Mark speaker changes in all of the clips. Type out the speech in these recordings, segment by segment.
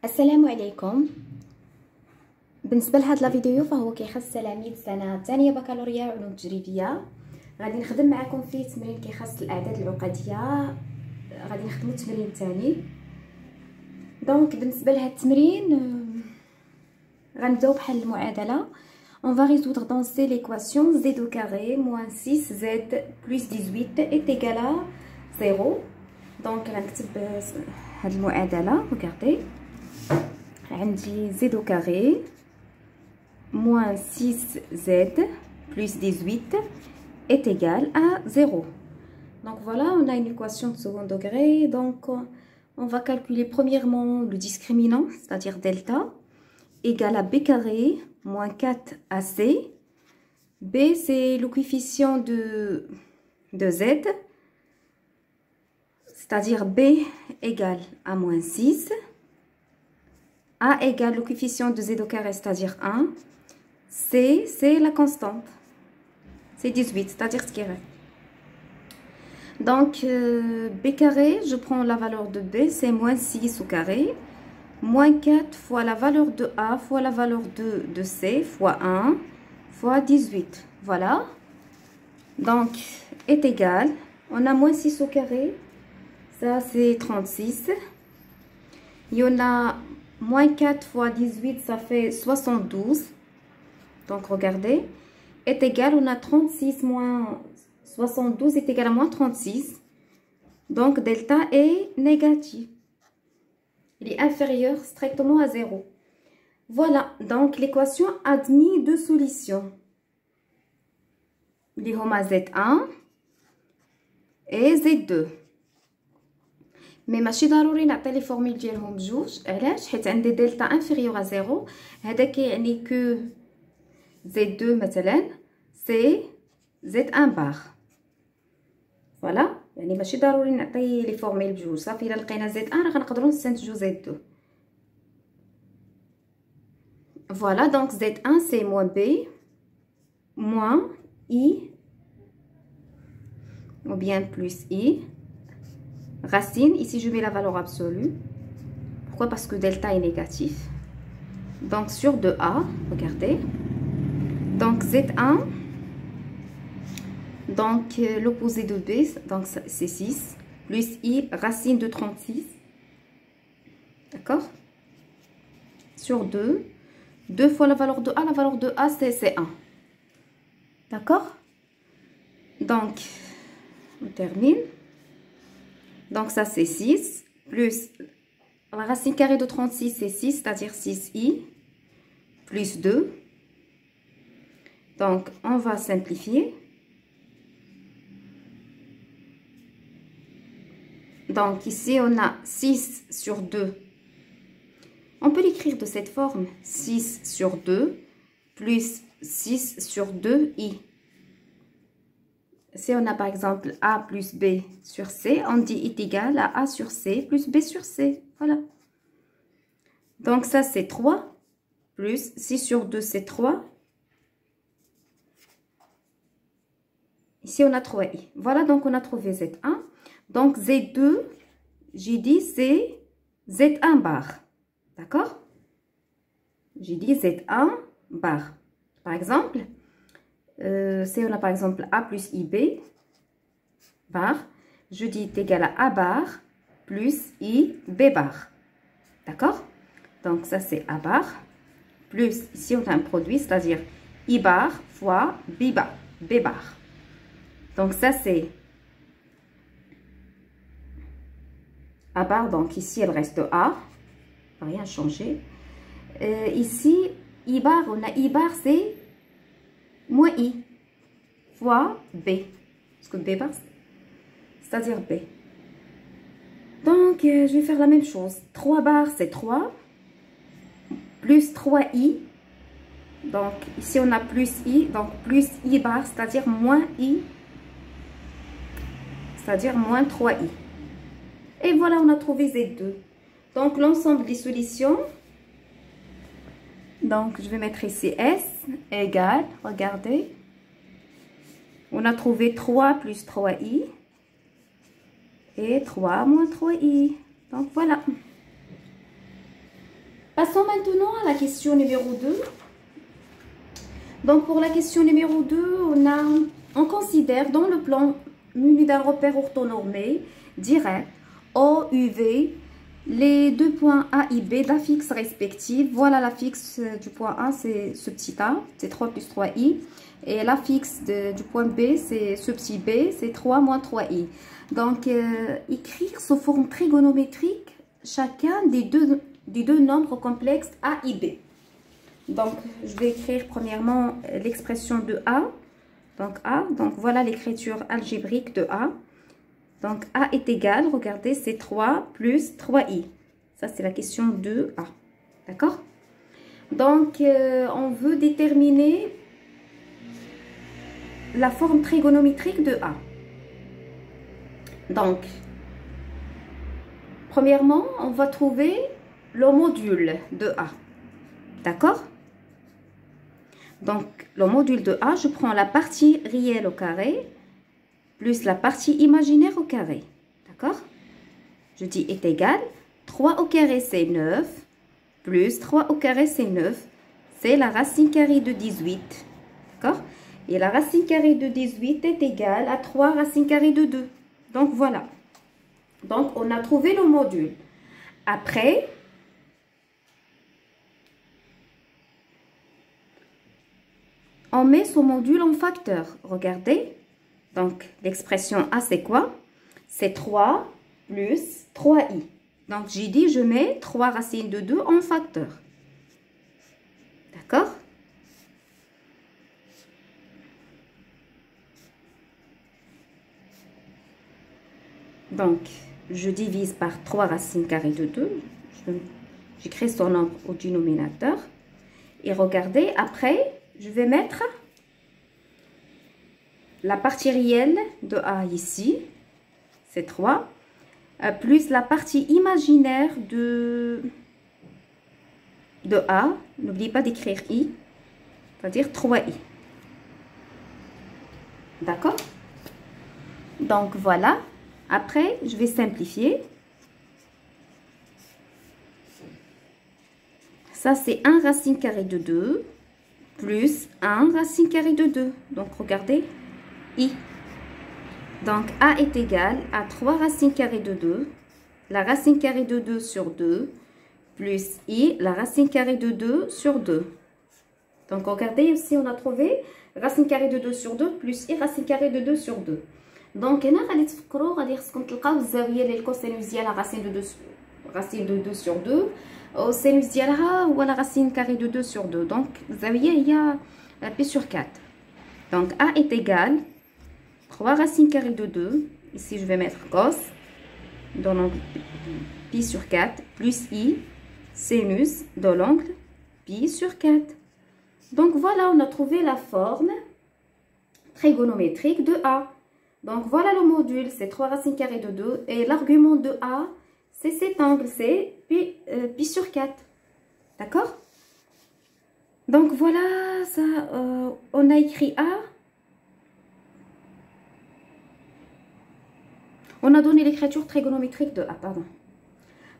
Speaker 1: السلام عليكم. بالنسبه لهذا الفيديو فهو كيخص تلاميذ سنه ثانيه بكالوريا علوم تجريبيه. غادي نخدم معكم فيه تمرين كيخص الاعداد العقديه. غادي نخدموا التمرين الثاني. دونك بالنسبه لهذا التمرين غنبداو بحل المعادله. On va résoudre dans l'équation z au carré moins 6z plus 18 est égal à 0. Donc غنكتب هاد المعادله. regardez, عندي z au carré moins 6z plus 18 est égal à 0. Donc voilà, on a une équation de second degré. Donc on va calculer premièrement le discriminant, c'est-à-dire delta, égal à b carré moins 4ac. B, c'est le coefficient de z, c'est-à-dire b égale à moins 6. A égale le coefficient de z au carré, c'est-à-dire 1. C, c'est la constante. C'est 18, c'est-à-dire ce qui reste. Donc, b carré, je prends la valeur de b, c'est moins 6 au carré. Moins 4 fois la valeur de A fois la valeur de C fois 1 fois 18. Voilà. Donc, est égal. On a moins 6 au carré. Ça, c'est 36. Il y en a moins 4 fois 18, ça fait 72. Donc, regardez. Est égal, on a 36 moins 72 est égal à moins 36. Donc, delta est négatif. Il est inférieur strictement à 0. Voilà, donc l'équation admet deux solutions. اللي هما Z1 et Z2. مي ماشي ضروري نعطي لي فورمول ديالهم بجوج. علاش؟ حيت عندي دلتا انفيريور ا 0. هذا كيعني كو Z2 مثلا سي Z1 بار. فوالا، يعني ماشي ضروري نعطي لي فورميل بجوج. صافي الا لقينا Z1 راه غنقدروا نستنتجوا Z2. Voilà, donc Z1 c'est moins B moins I ou bien plus I racine. Ici je mets la valeur absolue. Pourquoi? Parce que delta est négatif. Donc sur 2A, regardez. Donc Z1, donc l'opposé de B, donc c'est 6 plus I racine de 36. D'accord? Sur 2. 2 fois la valeur de A, la valeur de A c'est 1. D'accord? Donc, on termine. Donc ça c'est 6, plus la racine carrée de 36 c'est 6, c'est-à-dire 6i, plus 2. Donc on va simplifier. Donc ici on a 6 sur 2. On peut l'écrire de cette forme, 6 sur 2 plus 6 sur 2i. Si on a par exemple A plus B sur C, on dit est égal à A sur C plus B sur C. Voilà. Donc ça c'est 3 plus 6 sur 2 c'est 3. Ici on a 3i. Voilà, donc on a trouvé Z1. Donc Z2, j'ai dit c'est Z1 bar. D'accord? J'ai dit Z1 bar. Par exemple, si on a par exemple A plus IB bar, je dis est égal à A bar plus IB bar. D'accord? Donc ça c'est A bar plus, ici on a un produit, c'est-à-dire I bar fois B bar. Donc ça c'est A bar, donc ici elle reste A. Rien changé. Ici, I bar, on a I bar, c'est moins I fois B. Parce que B bar, c'est-à-dire B. Donc, je vais faire la même chose. 3 bar, c'est 3. Plus 3I. Donc, ici, on a plus I. Donc, plus I bar, c'est-à-dire moins I. C'est-à-dire moins 3I. Et voilà, on a trouvé Z2. Donc, l'ensemble des solutions, donc je vais mettre ici S égale, regardez, on a trouvé 3 plus 3i et 3 moins 3i. Donc, voilà. Passons maintenant à la question numéro 2. Donc, pour la question numéro 2, on considère dans le plan muni d'un repère orthonormé direct O, UV, les deux points A et B d'affixes respectives. Voilà l'affixe du point A, c'est ce petit A, c'est 3 plus 3i. Et l'affixe du point B, c'est ce petit b, c'est 3 moins 3i. Donc, écrire sous forme trigonométrique chacun des deux nombres complexes A et B. Donc, je vais écrire premièrement l'expression de A. Donc, A. Donc, voilà l'écriture algébrique de A. Donc, A est égal, regardez, c'est 3 plus 3i. Ça, c'est la question de A. D'accord? Donc, on veut déterminer la forme trigonométrique de A. Donc, premièrement, on va trouver le module de A. D'accord? Donc, le module de A, je prends la partie réelle au carré plus la partie imaginaire au carré. D'accord? Je dis est égal. 3 au carré, c'est 9. Plus 3 au carré, c'est 9. C'est la racine carrée de 18. D'accord? Et la racine carrée de 18 est égale à 3 racines carrées de 2. Donc, voilà. Donc, on a trouvé le module. Après, on met ce module en facteur. Regardez. Donc, l'expression A, c'est quoi? C'est 3 plus 3i. Donc, j'ai dit, je mets 3 racines de 2 en facteur. D'accord? Donc, je divise par 3 racines carrées de 2. J'écris son nombre au dénominateur. Et regardez, après, je vais mettre la partie réelle de A ici, c'est 3, plus la partie imaginaire de A, n'oubliez pas d'écrire I, c'est-à-dire 3i. D'accord? Donc voilà, après je vais simplifier. Ça c'est 1 racine carrée de 2, plus 1 racine carrée de 2. Donc regardez, I. Donc, A est égal à 3 racines carrées de 2. La racine carrée de 2 sur 2. Plus I, la racine carrée de 2 sur 2. Donc, regardez, ici, on a trouvé racine carrée de 2 sur 2 plus I, racine carrée de 2 sur 2. Donc, هنا غادي تفكروا غادي خصكم تلقاو الزاويه اللي الكوسينوس ديالها racine de 2 sur 2. والسينوس ديالها هو la racine carrée de 2 sur 2. Donc, الزاويه هي P sur 4. Donc, A est égal 3 racines carrées de 2. Ici, je vais mettre cos. Dans l'angle pi sur 4. Plus I. Sinus de l'angle pi sur 4. Donc, voilà, on a trouvé la forme trigonométrique de A. Donc, voilà le module. C'est 3 racines carrées de 2. Et l'argument de A, c'est cet angle. C'est pi sur 4. D'accord? Donc, voilà, ça, on a écrit A. On a donné l'écriture trigonométrique de A, pardon.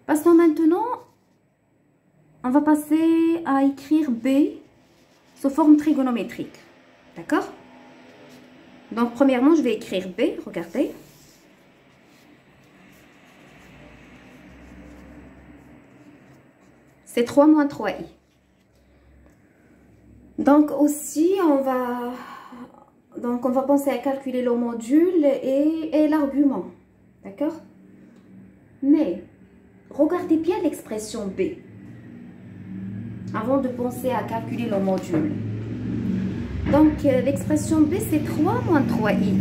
Speaker 1: Passons maintenant, on va passer à écrire B sous forme trigonométrique. D'accord? Donc, premièrement, je vais écrire B, regardez. C'est 3 moins 3i. Donc, aussi, on va penser à calculer le module et l'argument. D'accord? Mais, regardez bien l'expression B. Avant de penser à calculer le module. Donc, l'expression B, c'est 3 moins 3i.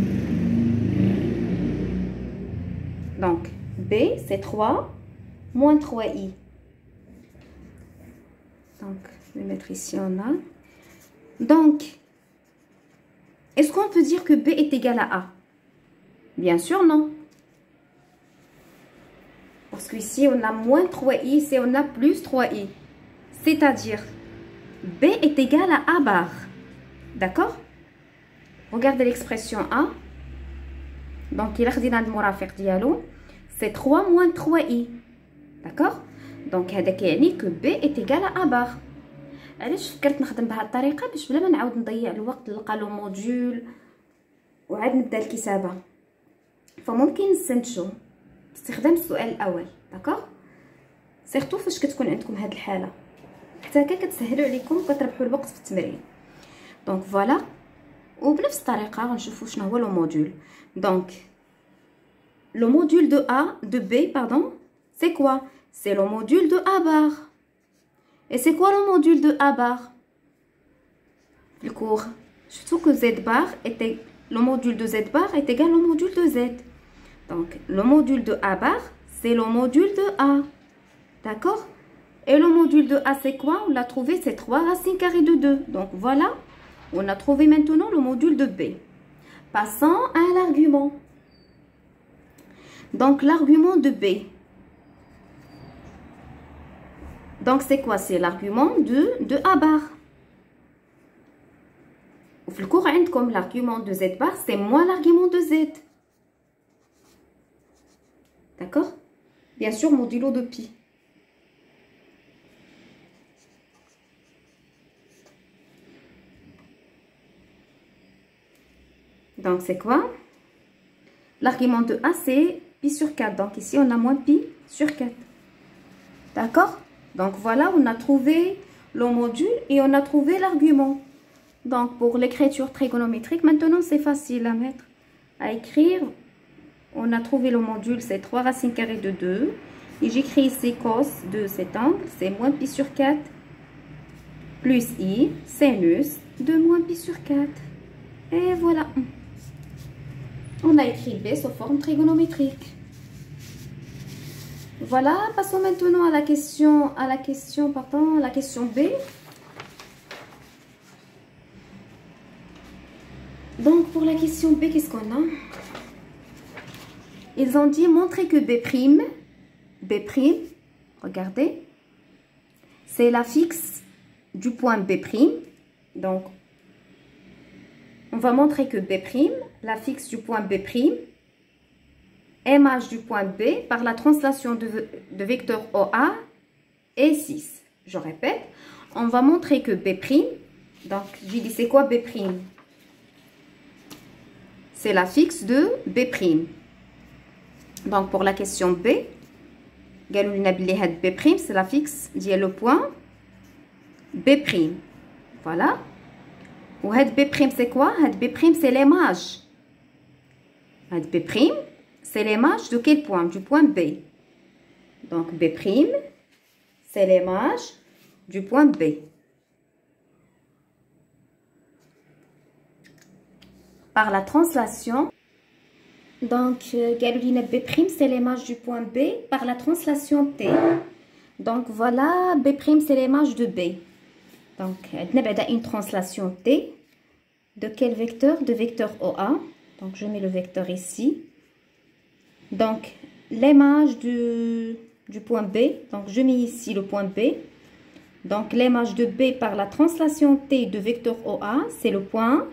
Speaker 1: Donc, B, c'est 3 moins 3i. Donc, je vais mettre ici en A. Donc, est-ce qu'on peut dire que B est égal à A? Bien sûr, non. Parce qu'ici, on a moins 3i, ici, on a plus 3i. C'est-à-dire, B est égal à A bar. D'accord? Regardez l'expression A. Donc, il a le murafiq diallo. C'est 3 moins 3i. D'accord? دونك هذا كيعني كو بي ايت ايكال ا بار. علاش فكرت نخدم بهذه الطريقه؟ باش بلا ما نعاود نضيع الوقت نلقى لو موديول وعاد نبدا الكتابه. فممكن نستنتجوا باستخدام السؤال الاول. داكوغ، سيرتو فاش كتكون عندكم هذه الحاله، حتى هكا كتسهلوا عليكم وكتربحوا الوقت في التمرين. دونك فوالا، وبنفس الطريقه غنشوفوا شنو هو لو موديول. دونك le module de A, de B, pardon, c'est quoi? C'est le module de A bar. Et c'est quoi le module de A bar? Le cours, surtout que Z bar était, le module de Z bar est égal au module de Z. Donc, le module de A bar, c'est le module de A. D'accord? Et le module de A, c'est quoi? On l'a trouvé, c'est 3 racines carrées de 2. Donc, voilà, on a trouvé maintenant le module de B. Passons à l'argument. Donc, l'argument de B. Donc, c'est quoi? C'est l'argument de A bar. Au le cours, comme l'argument de Z bar, c'est moins l'argument de Z. D'accord? Bien sûr, modulo de pi. Donc, c'est quoi? L'argument de A, c'est pi sur 4. Donc, ici, on a moins pi sur 4. D'accord? Donc, voilà, on a trouvé le module et on a trouvé l'argument. Donc, pour l'écriture trigonométrique, maintenant, c'est facile à mettre, à écrire. On a trouvé le module, c'est 3 racines carrées de 2. Et j'écris ici cos de cet angle, c'est moins pi sur 4. Plus i, sinus de moins pi sur 4. Et voilà. On a écrit B sous forme trigonométrique. Voilà, passons maintenant à la question B. Donc, pour la question B, qu'est-ce qu'on a? Ils ont dit montrer que B', regardez, c'est la fixe du point B'. Donc, on va montrer que B', la fixe du point B', MH du point B par la translation de vecteur OA est 6. Je répète, on va montrer que B', donc j'ai dit c'est quoi B'? C'est la fixe de B'. Donc pour la question B, B', c'est la fixe dit le point B'. Voilà. Ou B', c'est quoi? B', c'est l'image. B', c'est l'image de quel point? Du point B. Donc, B', c'est l'image du point B. Par la translation, donc, B', c'est l'image du point B par la translation T. Donc, voilà, B', c'est l'image de B. Donc, on a une translation T. De quel vecteur? De vecteur OA. Donc, je mets le vecteur ici. Donc, l'image du point B. Donc, je mets ici le point B. Donc, l'image de B par la translation T de vecteur OA, c'est le point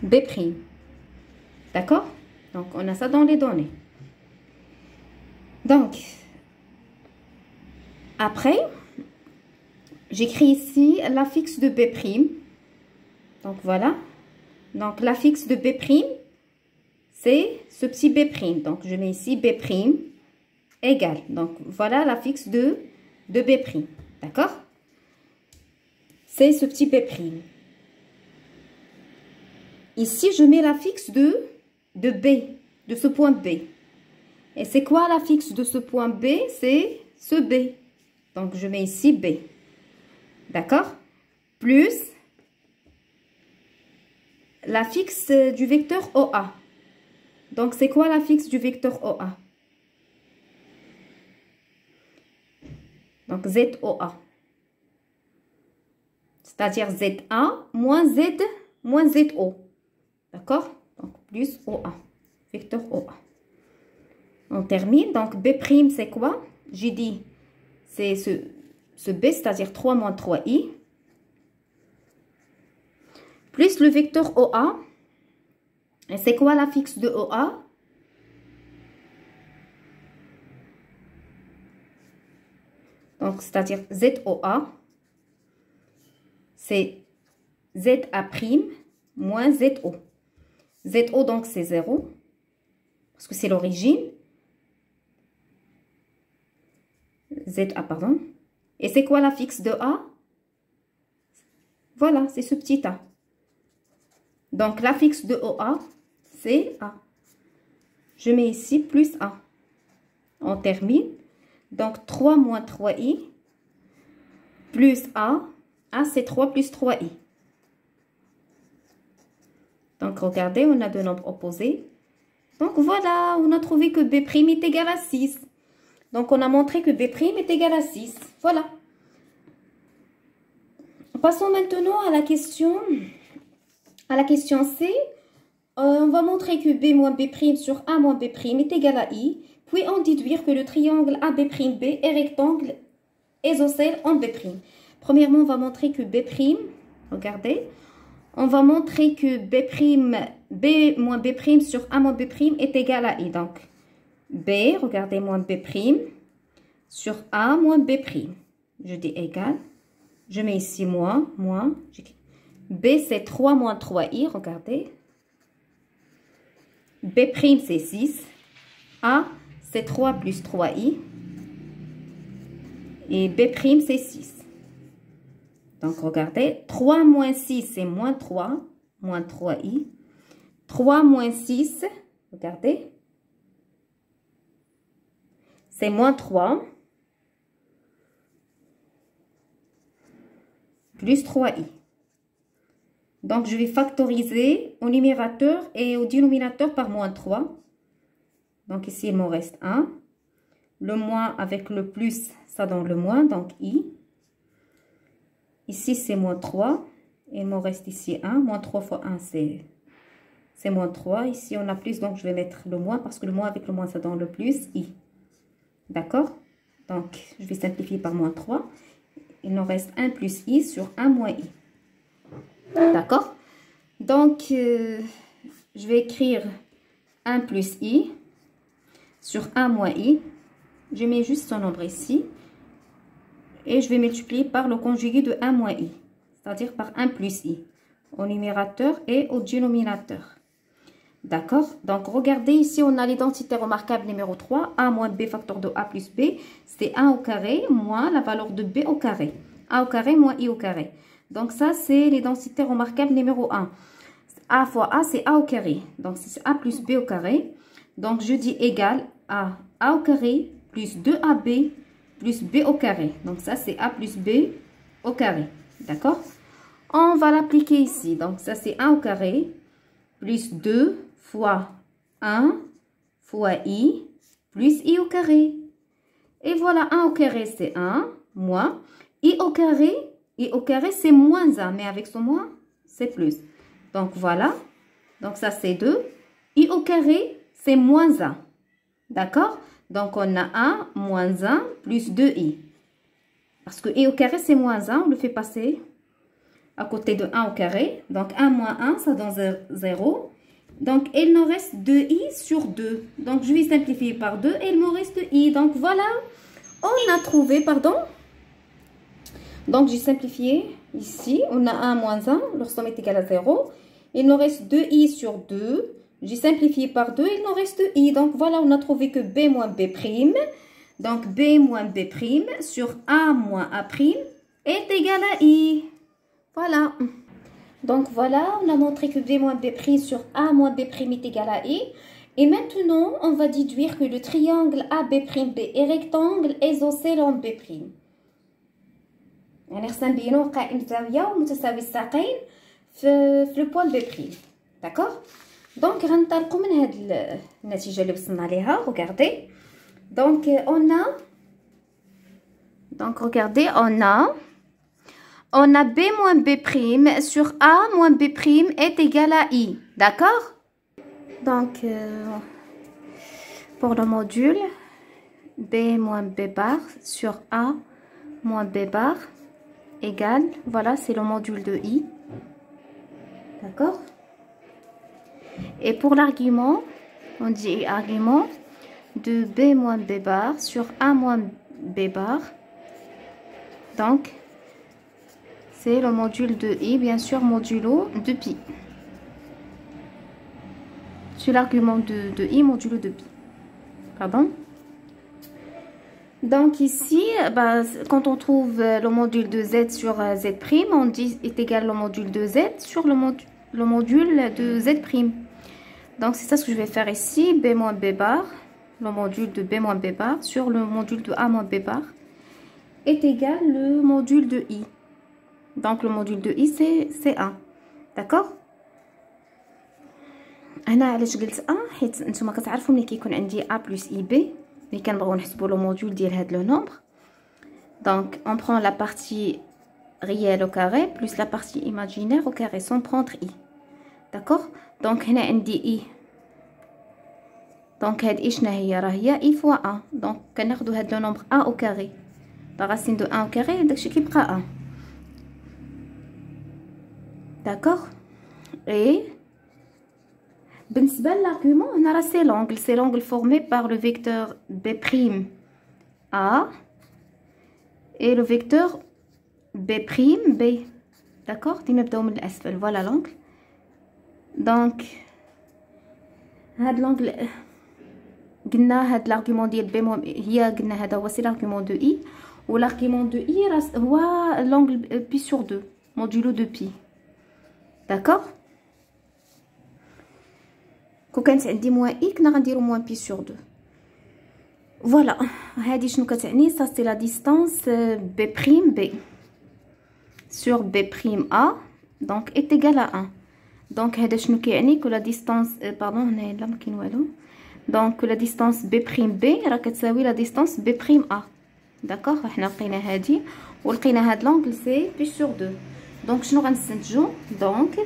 Speaker 1: B'. D'accord? Donc, on a ça dans les données. Donc, après, j'écris ici la fixe de B'. Donc, voilà. Donc, la fixe de B', c'est ce petit B'. Donc, je mets ici B' égale. Donc, voilà la fixe de B'. D'accord? C'est ce petit B'. Ici, je mets la fixe de B, de ce point B. Et c'est quoi la fixe de ce point B? C'est ce B. Donc, je mets ici B. D'accord? Plus la fixe du vecteur OA. Donc, c'est quoi la fixe du vecteur OA? Donc, ZOA. C'est-à-dire ZA moins Z moins ZO. D'accord? Donc, plus OA. Vecteur OA. On termine. Donc, B', c'est quoi? J'ai dit, c'est ce B, c'est-à-dire 3 moins 3i. Plus le vecteur OA. Et c'est quoi la fixe de OA? Donc, c'est-à-dire ZOA, c'est ZA' moins ZO. ZO, donc, c'est 0, parce que c'est l'origine. ZA, pardon. Et c'est quoi la fixe de A? Voilà, c'est ce petit A. Donc, la fixe de OA, c'est A. Je mets ici plus A. On termine. Donc, 3 moins 3i plus A. A, c'est 3 plus 3i. Donc, regardez, on a deux nombres opposés. Donc, voilà, on a trouvé que B' est égal à 6. Donc, on a montré que B' est égal à 6. Voilà. Passons maintenant à la question C. On va montrer que B moins B' sur A moins B' est égal à I. Puis, on déduire que le triangle AB'B est rectangle isocèle en B'. Premièrement, on va montrer que B', regardez, on va montrer que B moins B' sur A moins B' est égal à I. Donc, B, regardez, moins B' sur A moins B'. Je dis égal. Je mets ici moins. B, c'est 3 moins 3i, regardez. B' c'est 6. A, c'est 3 plus 3i. Et B' c'est 6. Donc, regardez. 3 moins 6, c'est moins 3. Moins 3i. 3 moins 6, regardez. C'est moins 3. Plus 3i. Donc, je vais factoriser au numérateur et au dénominateur par moins 3. Donc, ici, il me reste 1. Le moins avec le plus, ça donne le moins, donc i. Ici, c'est moins 3. Il me reste ici 1. Moins 3 fois 1, c'est moins 3. Ici, on a plus, donc je vais mettre le moins parce que le moins avec le moins, ça donne le plus, i. D'accord? Donc, je vais simplifier par moins 3. Il nous reste 1 plus i sur 1 moins i. D'accord? Donc, je vais écrire 1 plus i sur 1 moins i. Je mets juste son nombre ici. Et je vais multiplier par le conjugué de 1 moins i. C'est-à-dire par 1 plus i. Au numérateur et au dénominateur. D'accord? Donc, regardez ici, on a l'identité remarquable numéro 3. A moins B facteur de A plus B. C'est 1 au carré moins la valeur de B au carré. A au carré moins I au carré. Donc, ça, c'est l'identité remarquable numéro 1. A fois A, c'est A au carré. Donc, c'est A plus B au carré. Donc, je dis égal à A au carré plus 2AB plus B au carré. Donc, ça, c'est A plus B au carré. D'accord? On va l'appliquer ici. Donc, ça, c'est 1 au carré plus 2 fois 1 fois I plus I au carré. Et voilà, 1 au carré, c'est 1 moins I au carré, c'est moins 1. Mais avec ce moins, c'est plus. Donc, voilà. Donc, ça, c'est 2. I au carré, c'est moins 1. D'accord? Donc, on a 1 moins 1 plus 2i. Parce que i au carré, c'est moins 1. On le fait passer à côté de 1 au carré. Donc, 1 moins 1, ça donne 0. Donc, il nous reste 2i sur 2. Donc, je vais simplifier par 2 et il me reste i. Donc, voilà. On a trouvé, pardon. Donc, j'ai simplifié ici. On a 1 moins 1. Leur somme est égale à 0. Il nous reste 2i sur 2. J'ai simplifié par 2. Il nous reste i. Donc, voilà, on a trouvé que b moins b'. Donc, b moins b' sur a moins a' est égal à i. Voilà. Donc, voilà, on a montré que b moins b' sur a moins b' est égal à i. Et maintenant, on va déduire que le triangle AB'B est rectangle isocèle en B'. يعني خصنا نبينو قائم الزاويه ومتساوي الساقين في لو بوين B'. داكوغ؟ دونك غنطلقوا من هاد النتيجه اللي وصلنا ليها. regardez. Donc on a B moins B' sur A moins B' est égal à I. D'accord? Donc, pour le module, B moins B bar sur A moins B bar égale, voilà, c'est le module de I. D'accord? Et pour l'argument, on dit argument de B moins B bar sur A moins B bar. Donc, c'est le module de I, bien sûr, modulo de pi. Sur l'argument de I, modulo de pi. Pardon? Donc ici, bah, quand on trouve le module de Z sur Z', on dit est égal au module de Z sur le module de Z'. Donc c'est ça ce que je vais faire ici. B moins B bar, le module de B moins B bar sur le module de A moins B bar est égal le module de I. Donc le module de I c'est 1. D'accord? هنا علاش قلت A حيت نتوما كتعرفوا ملي كيكون عندي A plus IB ملي كنبغيو نحسبوا لو موديول ديال هاد لو نومبر. Donc on prend la partie réelle au carré plus la partie imaginaire au carré sans prendre I. D'accord? Donc هنا عندي I. Donc هاد I شنو هي؟ راه هي I fois 1. Donc كناخذوا هاد لو نومبر A au carré. La racine de 1 au carré داكشي كيبقى 1. D'accord? Et بالنسبه l'argument هنا راه c'est l'angle formé par le vecteur B' A et le vecteur B', d'accord? ديما نبداو من الاسفل. Voilà l'angle. Donc هاد l'angle قلنا هاد l'argument ديال B هي قلنا هذا هو c'est l'argument de I و l'argument de I هو l'angle pi sur 2 modulo de pi. D'accord? كون كانت عندي موان اي كنا غنديرو موان بي سور 2. فوالا هادي شنو كتعني؟ سا سي لا ديستانس بي بريم بي سور بي بريم ا دونك ايت ايغال ا 1. دونك هذا شنو كيعني؟ كو لا ديستانس باردون هنايا لا ما كاين والو. دونك لا ديستانس بي بريم بي راه كتساوي لا ديستانس بي بريم ا. داكوغ حنا لقينا هادي ولقينا هاد لونغل سي بي سور 2. دونك شنو غنستنتجو؟ دونك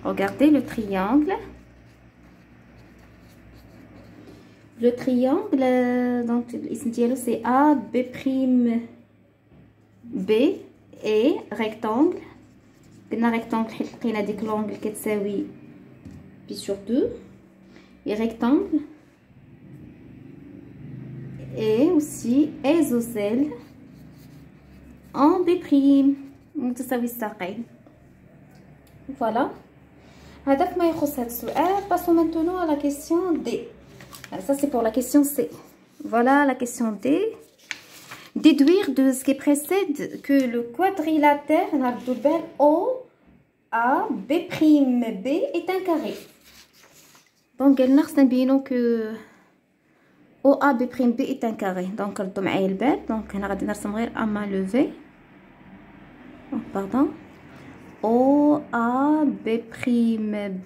Speaker 1: regardez le triangle. Le triangle, donc l'isme dialo c'est A, B', B et rectangle. قلنا rectangle حيت لقينا ديك l'angle كتساوي pi sur 2 et rectangle et aussi isocèle en B' متساوي الساقين. Voilà. هذا فيما يخص هذا السؤال. Passons maintenant à la question D. Ça c'est pour la question C. Voilà la question D. Déduire de ce qui précède que le quadrilatère O A B' B est un carré. Donc elle n'a pas que O A B' B est un carré. Donc ردوا معايا البال. Donc هنا غادي نرسم غير à main levée. Pardon. O A B'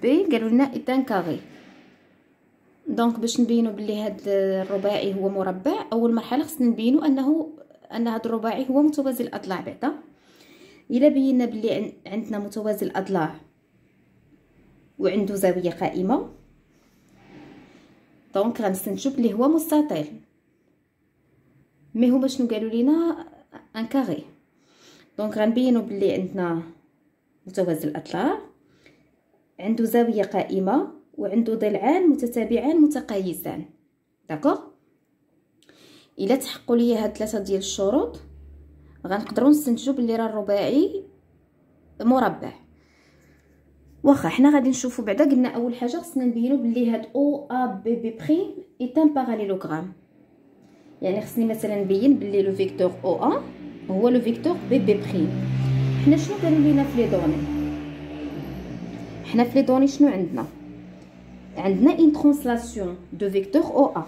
Speaker 1: B قالوا لنا est un carré. دونك باش نبينوا بلي هاد الرباعي هو مربع، اول مرحله خصنا نبينوا ان هاد الرباعي هو متوازي الاضلاع. بعدا الا بينا بلي عندنا متوازي الاضلاع وعنده زاويه قائمه دونك غنستنتجوا بلي هو مستطيل. مي هما شنو قالوا لينا؟ ان كاري. دونك غنبينوا بلي عندنا متوازي الاضلاع عنده زاويه قائمه وعنده ضلعان متتابعان متقايسان. داكوغ؟ الا تحققوا لي هاد 3 ديال الشروط غنقدروا نستنتجوا بلي راه الرباعي مربع. واخا حنا غادي نشوفوا بعدا. قلنا اول حاجه خصنا نبينوا بلي هاد او ا بي بي بريم اي ان باراليلوغرام. يعني خصني مثلا نبين بلي لو فيكتور او ا هو لو فيكتور بي بي بريم. حنا شنو قالوا لينا في لي دوني؟ حنا في لي دوني شنو عندنا؟ عندنا une translation de vecteur OA.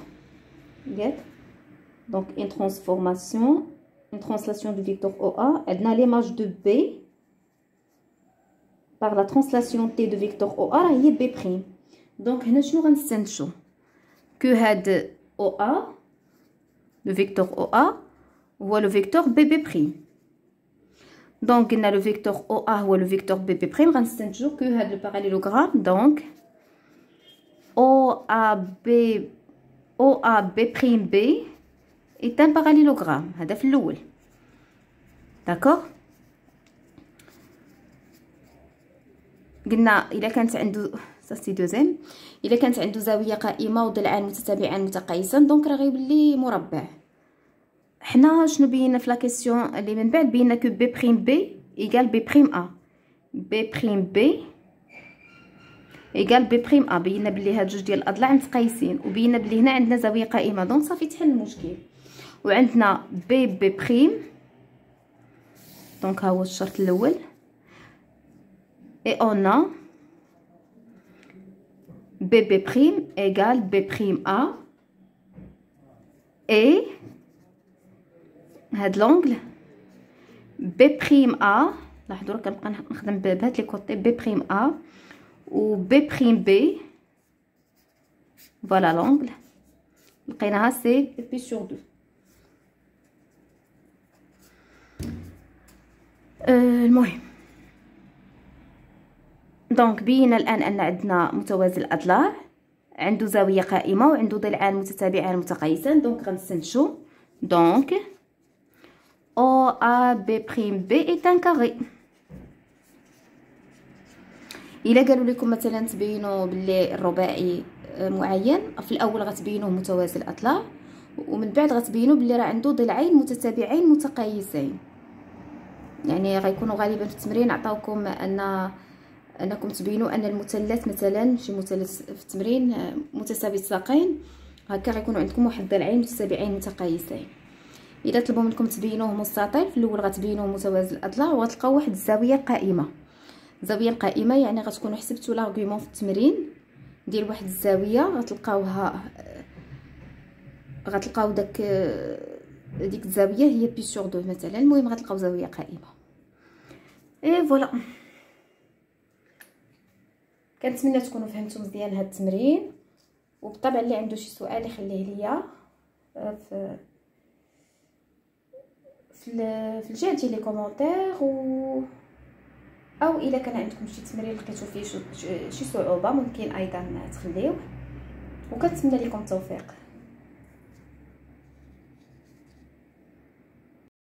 Speaker 1: Donc une translation du vecteur OA. عندنا l'image de B par la translation T de vecteur OA هي B'. Donc هنا شنو غنستنتجو؟ que هاد OA le vecteur OA هو le vecteur BB'. Donc قلنا le vecteur OA هو le vecteur BB'. غنستنتجو que هاد le parallélogramme donc OA B' est un parallélogramme. هذا في الأول. داكوغ؟ قلنا إلا كانت عنده سي دوزيام. الا كانت عنده زاويه قائمه وضلعان متتابعان متقايسان دونك راه غيولي مربع. حنا شنو بينا في لا كيسيون اللي من بعد؟ بينا كو بي بريم بي ايكال بي بريم ا، بي بريم بي ايكال بي بريم ا. بينا بلي هاد جوج ديال الاضلاع متقايسين، وبينا بلي هنا عندنا زاويه قائمه، دونك صافي تحل المشكل. وعندنا بي بي بريم، دونك ها هو الشرط الاول. اي اون ا بي بي بريم ايكال بي بريم ا اي هاد لونغل بي بريم ا. لاحظوا راه كنبقى نخدم بهاد لي كوطي. بي بريم ا و بي بريم بي، فوالا لونغل لقيناها سي بي سور دو. المهم دونك بينا الان ان عندنا متوازي الاضلاع، عنده زاويه قائمه وعنده ضلعان متتابعان متقايسان، دونك غنستنتجو دونك او ا بي بريم بي ايت ان كاري. الا قالوا لكم مثلا تبينوا باللي الرباعي معين، في الاول غتبينوه متوازي الاضلاع، ومن بعد غتبينوا باللي راه عنده ضلعين متتابعين متقايسين. يعني غيكونوا غالبا في التمرين عطاوكم انكم تبينوا ان المثلث مثلا شي مثلث في التمرين متساوي الساقين، هكا غيكونوا عندكم واحد الضلعين متتابعين متقايسين. اذا طلبوا منكم تبينوه مستطيل، في الاول غتبينوه متوازي الاضلاع وغتلقاو واحد الزاويه قائمه. الزاويه القائمه يعني غتكونوا حسبتوا لاغومون في التمرين ديال واحد الزاويه، غتلقاوها غتلقاو ديك الزاويه هي بي سور دو مثلا. المهم غتلقاو زاويه قائمه. اي فوالا، كنتمنى تكونوا فهمتوا مزيان هذا التمرين. وبالطبع اللي عنده شي سؤال يخليه ليا في الجهه ديال لي كومونتير، او الا كان عندكم شي تمرين لقيتو فيه شي صعوبه ممكن ايضا تخليوه. وكنتمنى لكم التوفيق.